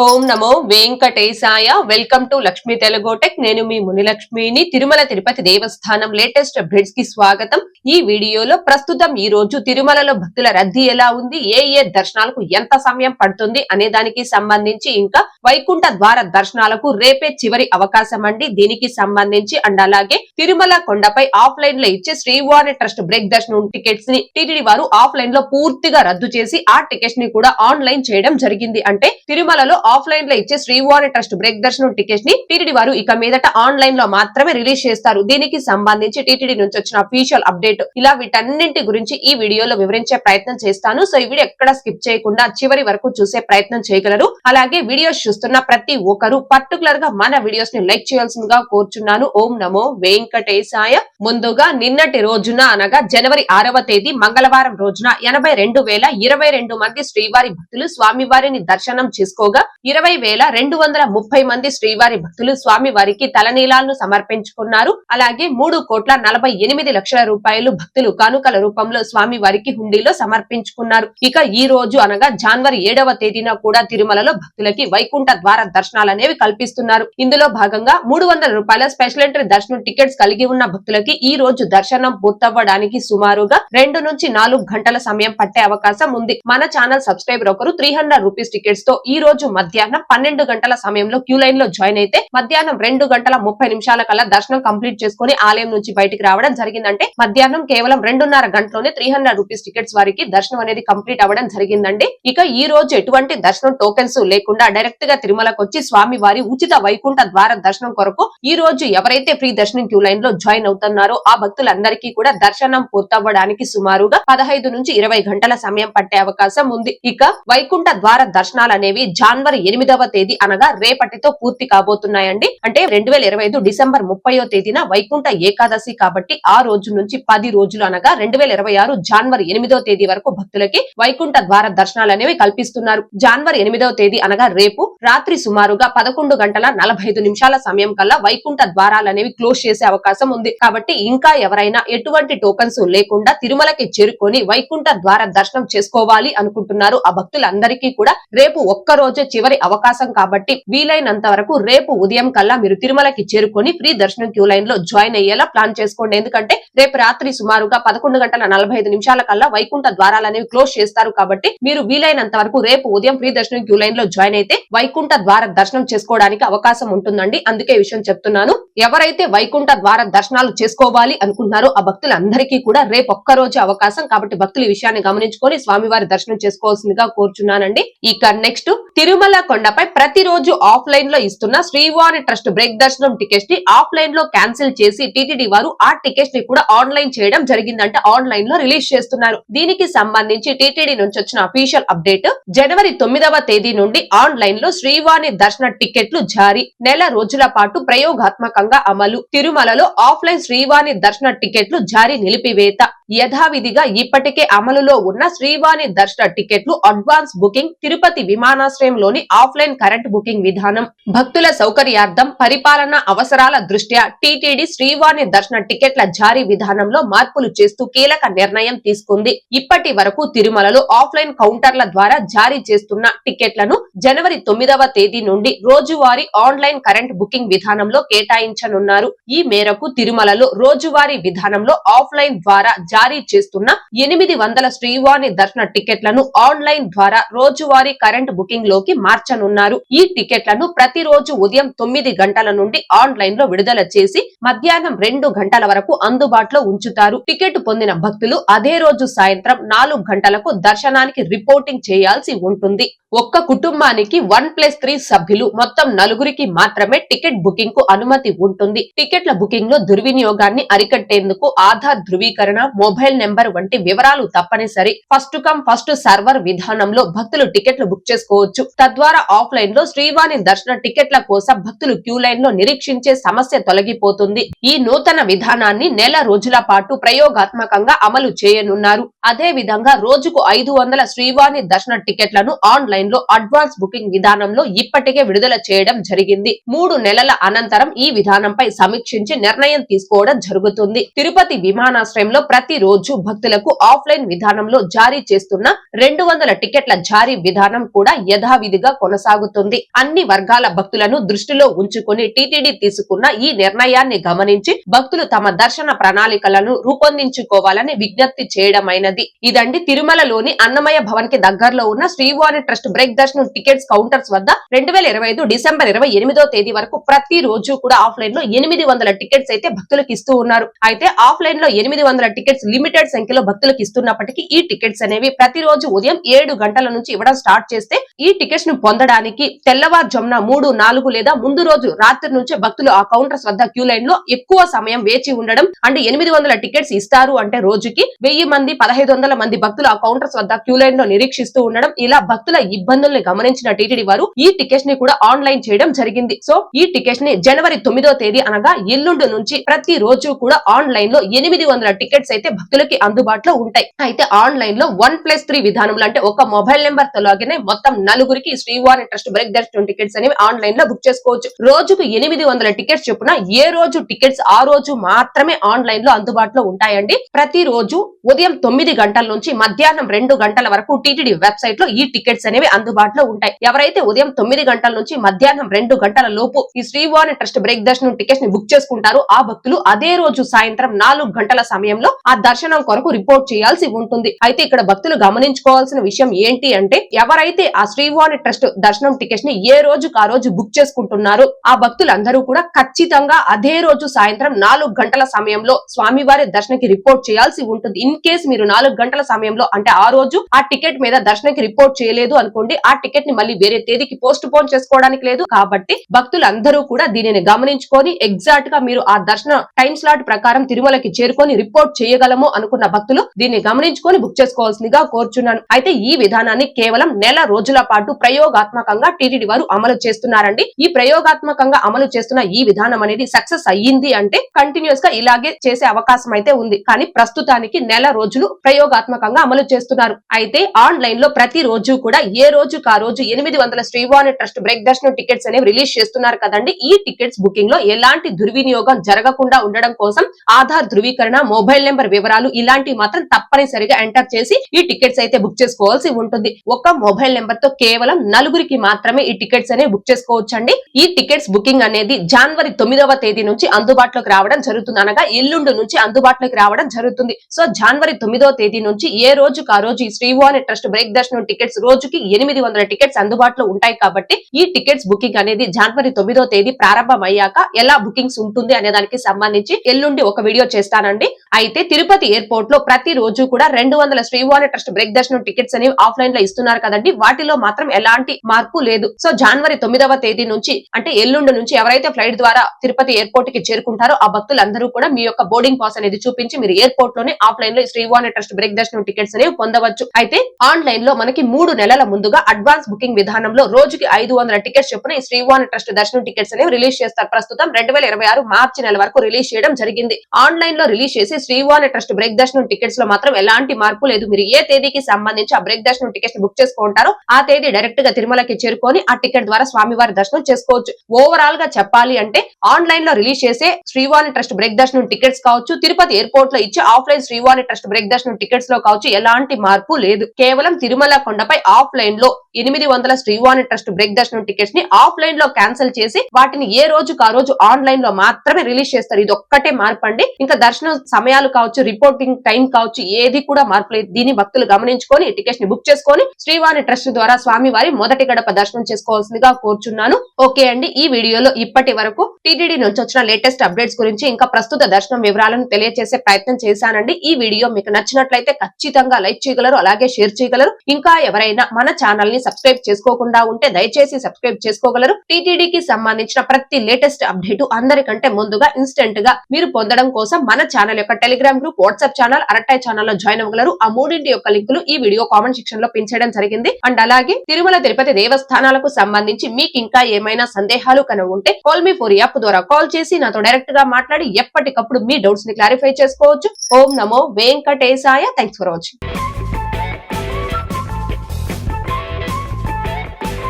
Om Namo Venkatesaya. Welcome to Lakshmi Telugu tech. నేను మీ మునిలక్ష్మిని. తిరుమల తిరుపతి దేవస్థానం latest updates కి స్వాగతం. ఈ వీడియోలో ప్రస్తుతం ఈ రోజు తిరుమలలో భక్తుల రద్దీ ఎలా ఉంది, ఏ దర్శనాలకు ఎంత సమయం పడుతుంది అనే దానికి సంబంధించి, ఇంకా వైకుంఠ ద్వార దర్శనాలకు రేపే చివరి అవకాశం అండి. దీనికి సంబంధించి అండ్ అలాగే తిరుమల కొండపై ఆఫ్లైన్ లో ఇచ్చే శ్రీవారి ట్రస్ట్ బ్రేక్ దర్శనం టికెట్స్ ని టీటీడీ వారు ఆఫ్లైన్ లో పూర్తిగా రద్దు చేసి ఆ టికెట్స్ ని కూడా ఆన్లైన్ చేయడం జరిగింది. అంటే తిరుమలలో ఆఫ్లైన్ లో ఇచ్చే శ్రీవారి ట్రస్ట్ బ్రేక్ దర్శనం టికెట్స్ ని టీటీడీ వారు ఇక మీదట ఆన్లైన్ లో మాత్రమే రిలీజ్ చేస్తారు. దీనికి సంబంధించి టీటీడీ నుంచి వచ్చిన అఫీషియల్ అప్డేట్, ఇలా వీటన్నింటి గురించి ఈ వీడియోలో వివరించే ప్రయత్నం చేస్తాను. సో ఈ వీడియో ఎక్కడ స్కిప్ చేయకుండా చివరి వరకు చూసే ప్రయత్నం చేయగలరు. అలాగే వీడియోస్ చూస్తున్న ప్రతి ఒక్కరు పర్టికులర్ గా మన వీడియోస్ ని లైక్ చేయాల్సిందిగా కోరుచున్నాను. ఓం నమో వెంకటేశాయ. ముందుగా నిన్నటి రోజున అనగా జనవరి 6వ తేదీ మంగళవారం రోజున 82,022 మంది శ్రీవారి భక్తులు స్వామివారిని దర్శనం చేసుకోగా 20,230 మంది శ్రీవారి భక్తులు స్వామివారికి తలనీలాలను సమర్పించుకున్నారు. అలాగే 3,48,00,000 రూపాయలు భక్తులు కానుకల రూపంలో స్వామివారికి హుండీలో సమర్పించుకున్నారు. ఇక ఈ రోజు అనగా జనవరి 7వ తేదీన కూడా తిరుమలలో భక్తులకి వైకుంఠ ద్వార దర్శనాలు అనేవి కల్పిస్తున్నారు. ఇందులో భాగంగా 300 రూపాయల స్పెషల్ ఎంట్రీ దర్శనం టికెట్స్ కలిగి ఉన్న భక్తులకి ఈ రోజు దర్శనం పూర్తవ్వడానికి సుమారుగా 2 నుంచి 4 గంటల సమయం పట్టే అవకాశం ఉంది. మన ఛానల్ సబ్స్క్రైబర్ ఒకరు 300 రూపీస్ టికెట్స్ తో ఈ రోజు మధ్యాహ్నం 12 గంటల సమయంలో క్యూ లైన్ లో జాయిన్ అయితే మధ్యాహ్నం 2:30 కల్లా దర్శనం కంప్లీట్ చేసుకుని ఆలయం నుంచి బయటికి రావడం జరిగిందంటే మధ్యాహ్నం కేవలం 2:30 గంటలోనే 300 రూపీస్ టికెట్స్ వారికి దర్శనం అనేది కంప్లీట్ అవ్వడం జరిగిందండి. ఇక ఈ రోజు ఎటువంటి దర్శనం టోకెన్స్ లేకుండా డైరెక్ట్ గా తిరుమలకు వచ్చి స్వామి వారి ఉచిత వైకుంఠ ద్వార దర్శనం కొరకు ఈ రోజు ఎవరైతే ఫ్రీ దర్శనం క్యూ లైన్ లో జాయిన్ అవుతున్నారో ఆ భక్తులందరికీ కూడా దర్శనం పూర్తవ్వడానికి సుమారుగా 15 నుంచి 20 గంటల సమయం పట్టే అవకాశం ఉంది. ఇక వైకుంఠ ద్వార దర్శనాలు అనేవి జనవరి 8వ తేదీ అనగా రేపటితో పూర్తి కాబోతున్నాయండి. అంటే 2025 డిసెంబర్ 30వ తేదీన వైకుంఠ ఏకాదశి కాబట్టి ఆ రోజు నుంచి 10 రోజులు అనగా 2026 జనవరి 8వ తేదీ వరకు భక్తులకి వైకుంఠ ద్వార దర్శనాలు అనేవి కల్పిస్తున్నారు. జనవరి 8వ తేదీ అనగా రేపు రాత్రి సుమారుగా 11:45 సమయం కల్లా వైకుంఠ ద్వారాలు అనేవి క్లోజ్ చేసే అవకాశం ఉంది. కాబట్టి ఇంకా ఎవరైనా ఎటువంటి టోకన్స్ లేకుండా తిరుమలకి చేరుకొని వైకుంఠ ద్వార దర్శనం చేసుకోవాలి అనుకుంటున్నారు ఆ భక్తులందరికీ కూడా రేపు ఒక్క రోజే చివరి అవకాశం కాబట్టి వీలైనంత వరకు రేపు ఉదయం కల్లా మీరు తిరుమలకి చేరుకొని ఫ్రీ దర్శనం క్యూ లైన్ లో జాయిన్ అయ్యేలా ప్లాన్ చేసుకోండి. ఎందుకంటే రేపు రాత్రి సుమారుగా 11:45 కల్లా వైకుంఠ ద్వారాలు అనేవి క్లోజ్ చేస్తారు కాబట్టి మీరు వీలైనంత వరకు రేపు ఉదయం ఫ్రీ దర్శనం క్యూ లైన్ లో జాయిన్ అయితే వైకుంఠ ద్వార దర్శనం చేసుకోవడానికి అవకాశం ఉంటుందండి. అందుకే ఈ విషయం చెప్తున్నాను. ఎవరైతే వైకుంఠ ద్వార దర్శనాలు చేసుకోవాలి అనుకుంటున్నారో ఆ భక్తులందరికీ కూడా రేపు ఒక్క రోజు అవకాశం కాబట్టి భక్తులు ఈ విషయాన్ని గమనించుకొని స్వామివారి దర్శనం చేసుకోవాల్సిందిగా కోరుచున్నానండి. ఇక నెక్స్ట్ తిరుమల కొండపై ప్రతిరోజు ఆఫ్లైన్ లో ఇస్తున్న శ్రీవారి ట్రస్ట్ బ్రేక్ దర్శనం టికెట్స్ ని ఆఫ్లైన్ లో క్యాన్సిల్ చేసి టీటీడీ వారు ఆ టికెట్స్ ని కూడా ఆన్లైన్ చేయడం జరిగిందంటే ఆన్లైన్ లో రిలీజ్ చేస్తున్నారు. దీనికి సంబంధించి టీటీడీ నుంచి వచ్చిన అఫీషియల్ అప్డేట్, జనవరి 9వ తేదీ నుండి ఆన్లైన్ లో శ్రీవారి దర్శన టికెట్లు జారీ, నెల రోజుల పాటు ప్రయోగాత్మకంగా అమలు, తిరుమలలో ఆఫ్లైన్ శ్రీవారి దర్శన టికెట్లు జారీ నిలిపివేత, యథావిధిగా ఇప్పటికే అమలులో ఉన్న శ్రీవారి దర్శన టికెట్లు అడ్వాన్స్ బుకింగ్, తిరుపతి విమానాశ్రయంలోని ఆఫ్లైన్ కరెంట్ బుకింగ్ విధానం, భక్తుల సౌకర్యార్థం పరిపాలన అవసరాల దృష్ట్యా టీటీడీ శ్రీవారి దర్శన టికెట్ల జారీ విధానంలో మార్పులు చేస్తూ కీలక నిర్ణయం తీసుకుంది. ఇప్పటి వరకు తిరుమలలో ఆఫ్లైన్ కౌంటర్ల ద్వారా జారీ చేస్తున్న టికెట్లను జనవరి 9వ తేదీ నుండి రోజువారీ ఆన్లైన్ కరెంట్ బుకింగ్ విధానంలో కేటాయించనున్నారు. ఈ మేరకు తిరుమలలో రోజువారీ విధానంలో ఆఫ్లైన్ ద్వారా జారీ చేస్తున్న 800 శ్రీవారి దర్శన టికెట్లను ఆన్లైన్ ద్వారా రోజువారీ కరెంట్ బుకింగ్ లోకి మార్చనున్నారు. ఈ టికెట్లను ప్రతిరోజు ఉదయం 9 గంటల నుండి ఆన్లైన్ లో విడుదల చేసి మధ్యాహ్నం 2 గంటల వరకు అందుబాటులో ఉంచుతారు. టికెట్ పొందిన భక్తులు అదే రోజు సాయంత్రం 4 గంటలకు దర్శనానికి రిపోర్టింగ్ చేయాల్సి ఉంటుంది. ఒక్క కుటుంబానికి 1+3 సభ్యులు మొత్తం 4గురికి మాత్రమే టికెట్ బుకింగ్ కు అనుమతి ఉంటుంది. టికెట్ల బుకింగ్ లో దుర్వినియోగాన్ని అరికట్టేందుకు ఆధార్ ధృవీకరణ, మొబైల్ నెంబర్ వంటి వివరాలు తప్పనిసరి. ఫస్ట్ కమ్ ఫస్ట్ సర్వర్ విధానంలో భక్తులు టికెట్లు బుక్ చేసుకోవచ్చు. తద్వారా ఆఫ్లైన్ లో శ్రీవారి దర్శన టికెట్ల కోసం భక్తులు క్యూ లైన్ లో నిరీక్షించే సమస్య తొలగిపోతుంది. ఈ నూతన విధానాన్ని నెల రోజుల పాటు ప్రయోగాత్మకంగా అమలు చేయనున్నారు. అదే విధంగా రోజుకు 500 శ్రీవారి దర్శన టికెట్లను ఆన్లైన్ లో అడ్వాన్స్ బుకింగ్ విధానంలో ఇప్పటికే విడుదల చేయడం జరిగింది. 3 నెలల అనంతరం ఈ విధానంపై సమీక్షించి నిర్ణయం తీసుకోవడం జరుగుతుంది. తిరుపతి విమానాశ్రయంలో ప్రతి రోజు భక్తులకు ఆఫ్లైన్ విధానంలో జారీ చేస్తున్న 200 టికెట్ల జారీ విధానం కూడా యథావిధిగా కొనసాగుతుంది. అన్ని వర్గాల భక్తులను దృష్టిలో ఉంచుకొని టీటీడీ తీసుకున్న ఈ నిర్ణయాన్ని గమనించి భక్తులు తమ దర్శన ప్రణాళికలను రూపొందించుకోవాలని విజ్ఞప్తి చేయడమైనది. ఇదండి తిరుమలలోని అన్నమయ్య భవన్ కి దగ్గరలో ఉన్న శ్రీవాణి ట్రస్ట్ బ్రేక్ దర్శనం టికెట్స్ కౌంటర్స్ వద్ద 2025 డిసెంబర్ 28వ తేదీ వరకు ప్రతి రోజు కూడా ఆఫ్లైన్ లో 800 టికెట్స్ అయితే భక్తులకు ఇస్తూ ఉన్నారు. అయితే ఆఫ్లైన్ లో 800 టికెట్స్ లిమిటెడ్ సంఖ్యలో భక్తులకు ఇస్తున్నప్పటికీ ఈ టికెట్స్ అనేవి ప్రతిరోజు ఉదయం 7 గంటల నుంచి ఇవ్వడం స్టార్ట్ చేస్తే ఈ టికెట్స్ ను పొందడానికి తెల్లవారుజామున 3, 4 లేదా ముందు రోజు రాత్రి నుంచే భక్తులు ఆ కౌంటర్స్ వద్ద క్యూ లైన్ లో ఎక్కువ సమయం వేచి ఉండడం అంటే 800 టికెట్స్ ఇస్తారు అంటే రోజుకి 1000 మంది 1500 మంది భక్తులు ఆ కౌంటర్స్ వద్ద క్యూ లైన్ లో నిరీక్షిస్తూ ఉండడం, ఇలా భక్తుల ఇబ్బందుల్ని గమనించిన టీటీడీ వారు ఈ టికెట్స్ ని కూడా ఆన్లైన్ చేయడం జరిగింది. సో ఈ టికెట్స్ ని జనవరి 9వ తేదీ అనగా ఎల్లుండి నుంచి ప్రతి రోజు కూడా ఆన్లైన్ లో 800 టికెట్స్ అయితే భక్తులకి అందుబాటులో ఉంటాయి. అయితే ఆన్లైన్ లో 1+3 విధానంలో అంటే ఒక మొబైల్ నెంబర్ తో లాగిన్ మొత్తం 4గురికి శ్రీవాణి ట్రస్ట్ బ్రేక్ దర్శనం టికెట్స్ అనేవి ఆన్లైన్ లో బుక్ చేసుకోవచ్చు. రోజుకు 800 టికెట్స్ చొప్పున ఏ రోజు టికెట్స్ ఆ రోజు మాత్రమే ఆన్లైన్ లో అందుబాటులో ఉంటాయండి. ప్రతి రోజు ఉదయం 9 గంటల నుంచి మధ్యాహ్నం 2 గంటల వరకు టీటీడీ వెబ్సైట్ లో ఈ టికెట్స్ అనేవి అందుబాటులో ఉంటాయి. ఎవరైతే ఉదయం 9 గంటల నుంచి మధ్యాహ్నం 2 గంటల లోపు ఈ శ్రీవాణి ట్రస్ట్ బ్రేక్ దర్శనం టికెట్స్ ని బుక్ చేసుకుంటారో ఆ భక్తులు అదే రోజు సాయంత్రం 4 గంటల సమయంలో ఆ దర్శనం కొరకు రిపోర్ట్ చేయాల్సి ఉంటుంది. అయితే ఇక్కడ భక్తులు గమనించుకోవాల్సిన విషయం ఏంటి అంటే ఎవరైతే ఆ శ్రీవాణి ట్రస్ట్ దర్శనం టికెట్స్ ని ఏ రోజుకు ఆ రోజు బుక్ చేసుకుంటున్నారో ఆ భక్తులందరూ కూడా ఖచ్చితంగా అదే రోజు సాయంత్రం 4 గంటల సమయంలో స్వామివారి దర్శనకి రిపోర్ట్ చేయాల్సి ఉంటుంది. ఇన్ కేస్ మీరు 4 గంటల సమయంలో అంటే ఆ రోజు ఆ టికెట్ మీద దర్శనకి రిపోర్ట్ చేయలేదు అనుకోండి, ఆ టికెట్ ని మళ్ళీ వేరే తేదీకి పోస్ట్ పోన్ చేసుకోవడానికి లేదు. కాబట్టి భక్తులందరూ కూడా దీనిని గమనించుకొని ఎగ్జాక్ట్ గా మీరు ఆ దర్శన టైం స్లాట్ ప్రకారం తిరుమలకి చేరుకొని రిపోర్ట్ చేయగలము అనుకున్న భక్తులు దీన్ని గమనించుకొని బుక్ చేసుకోవాల్సిందిగా కోరుచున్నాను. అయితే ఈ విధానాన్ని కేవలం నెల రోజుల పాటు ప్రయోగాత్మకంగా టీటీడీ వారు అమలు చేస్తున్నారండి. ఈ ప్రయోగాత్మకంగా అమలు చేస్తున్న ఈ విధానం అనేది సక్సెస్ అయ్యింది అంటే కంటిన్యూస్ గా ఇలాగే చేసే అవకాశం అయితే ఉంది. కానీ ప్రస్తుతానికి నెల రోజులు ప్రయోగాత్మకంగా అమలు చేస్తున్నారు. అయితే ఆన్లైన్ లో ప్రతి రోజు కూడా ఏ రోజుకు ఆ రోజు 800 శ్రీవాణి ట్రస్ట్ బ్రేక్ దర్శనం టికెట్స్ అనేవి రిలీజ్ చేస్తున్నారు కదండి. ఈ టికెట్స్ బుకింగ్ లో ఎలాంటి దుర్వినియోగం జరగకుండా ఉండడం కోసం ఆధార్ ధృవీకరణ, మొబైల్ నెంబర్ వివరాలు ఇలాంటివి మాత్రం తప్పనిసరిగా ఎంటర్ చేసి ఈ టికెట్స్ అయితే బుక్ చేసుకోవాల్సి ఉంటుంది. ఒక మొబైల్ నెంబర్ తో కేవలం 4గురికి మాత్రమే ఈ టికెట్స్ అనేవి బుక్ చేసుకోవచ్చండి. ఈ టికెట్స్ బుకింగ్ అనేది జనవరి 9వ తేదీ నుంచి అందుబాటులోకి రావడం జరుగుతుంది. అనగా ఎల్లుండి నుంచి అందుబాటులోకి రావడం జరుగుతుంది. సో జనవరి 9వ తేదీ నుంచి ఏ రోజుకు ఆ రోజు ఈ శ్రీవాణి ట్రస్ట్ బ్రేక్ దర్శనం టికెట్స్ రోజుకి 800 టికెట్స్ అందుబాటులో ఉంటాయి. కాబట్టి ఈ టికెట్స్ బుకింగ్ అనేది జనవరి 9వ తేదీ ప్రారంభం అయ్యాక ఎలా బుకింగ్స్ ఉంటుంది అనే దానికి సంబంధించి ఎల్లుండి ఒక వీడియో చేస్తానండి. అయితే తిరుపతి ఎయిర్పోర్ట్ లో ప్రతి రోజు కూడా 200 శ్రీవాణి ట్రస్ట్ బ్రేక్ దర్శనం టికెట్స్ అనేవి ఆఫ్లైన్ లో ఇస్తున్నారు కదండి. వాటిలో మాత్రం ఎలాంటి మార్పు లేదు. సో జనవరి 9వ తేదీ నుంచి అంటే ఎల్లుండి నుంచి ఎవరైతే ఫ్లైట్ ద్వారా తిరుపతి ఎయిర్పోర్ట్ కి చేరుకుంటారో ఆ భక్తులందరూ కూడా మీ యొక్క బోర్డింగ్ పాస్ అనేది చూపించి మీరు ఎయిర్పోర్ట్ లోనే ఆఫ్లైన్ లో శ్రీవాణి ట్రస్ట్ బ్రేక్ దర్శనం టికెట్స్ అనేవి పొందవచ్చు. అయితే ఆన్లైన్ లో మనకి 3 నెలల ముందుగా అడ్వాన్స్ బుకింగ్ విధానంలో రోజుకి 500 టికెట్స్ చొప్పున ఈ శ్రీవాణి ట్రస్ట్ దర్శనం టికెట్స్ అనేవి రిలీజ్ చేస్తారు. ప్రస్తుతం 2026 మార్చి నెల వరకు రిలీజ్ చేయడం జరిగింది. ఆన్లైన్ లో రిలీజ్ చేసి శ్రీవాణి ట్రస్ట్ బ్రేక్ దర్శనం టికెట్స్ లో మాత్రం ఎలాంటి మార్పు లేదు. మీరు ఏ తేదీకి సంబంధించి ఆ బ్రేక్ దర్శనం టికెట్స్ బుక్ చేసుకుంటారో ఆ తేదీ డైరెక్ట్ గా తిరుమలకి చేరుకొని ఆ టికెట్ ద్వారా స్వామివారి దర్శనం చేసుకోవచ్చు. ఓవరాల్ గా చెప్పాలి అంటే ఆన్లైన్ లో రిలీజ్ చేసే శ్రీవాణి ట్రస్ట్ బ్రేక్ దర్శనం టికెట్స్ కావచ్చు, తిరుపతి ఎయిర్పోర్ట్ లో ఇచ్చే ఆఫ్లైన్ శ్రీవాణి ట్రస్ట్ బ్రేక్ దర్శనం టికెట్స్ లో కావచ్చు ఎలాంటి మార్పు లేదు. కేవలం తిరుమల కొండపై ఆఫ్లైన్ లో 800 శ్రీవాణి ట్రస్ట్ బ్రేక్ దర్శనం టికెట్స్ ని ఆఫ్లైన్ లో క్యాన్సిల్ చేసి వాటిని ఏ రోజుకు ఆ రోజు ఆన్లైన్ లో మాత్రమే రిలీజ్ చేస్తారు. ఇది ఒక్కటే మార్పు అండి. ఇంకా దర్శనం సమయాలు కావచ్చు, రిపోర్టింగ్ టైం కావచ్చు ఏది కూడా మార్పు లేదు. దీని భక్తులు గమనించుకొని టికెట్స్ ని బుక్ చేసుకొని శ్రీవాణి ట్రస్ట్ ద్వారా స్వామివారి మొదటి గడప దర్శనం చేసుకోవాల్సిందిగా కోరుచున్నాను. ఓకే అండి, ఈ వీడియోలో ఇప్పటి వరకు టీటీడీ నుంచి వచ్చిన లేటెస్ట్ అప్డేట్స్ గురించి ఇంకా ప్రస్తుత దర్శనం వివరాలను తెలియజేసే ప్రయత్నం చేశానండి. ఈ వీడియో మీకు నచ్చినట్లయితే ఖచ్చితంగా లైక్ చేయగలరు, అలాగే షేర్ చేయగలరు. ఇంకా ఎవరైనా మన ఛానల్ ని సబ్స్క్రైబ్ చేసుకోకుండా ఉంటే దయచేసి సబ్స్క్రైబ్ చేసుకోగలరు. టీటీడీకి సంబంధించిన ప్రతి లేటెస్ట్ అప్డేట్ అందరికంటే ముందుగా ఇన్స్టెంట్ గా మీరు పొందడం కోసం మన ఛానల్ యొక్క Telegram group, WhatsApp channel, Arattai channel లో జాయిన్ అవ్వగలరు. ఆ మూడింటి యొక్క లింకులు ఈ వీడియో కామెంట్ సెక్షన్ లో పిన్ చేయడం జరిగింది. అండ్ అలాగే తిరుమల తిరుపతి దేవస్థానాలకు సంబంధించి మీకు ఇంకా ఏమైనా సందేహాలు కనుక ఉంటే కాల్ మీ ఫోర్ యాప్ ద్వారా కాల్ చేసి నాతో డైరెక్ట్ గా మాట్లాడి ఎప్పటికప్పుడు మీ డౌట్స్ ని క్లారిఫై చేసుకోవచ్చు. ఓం నమో వెంకటేశాయ. Thanks for watching.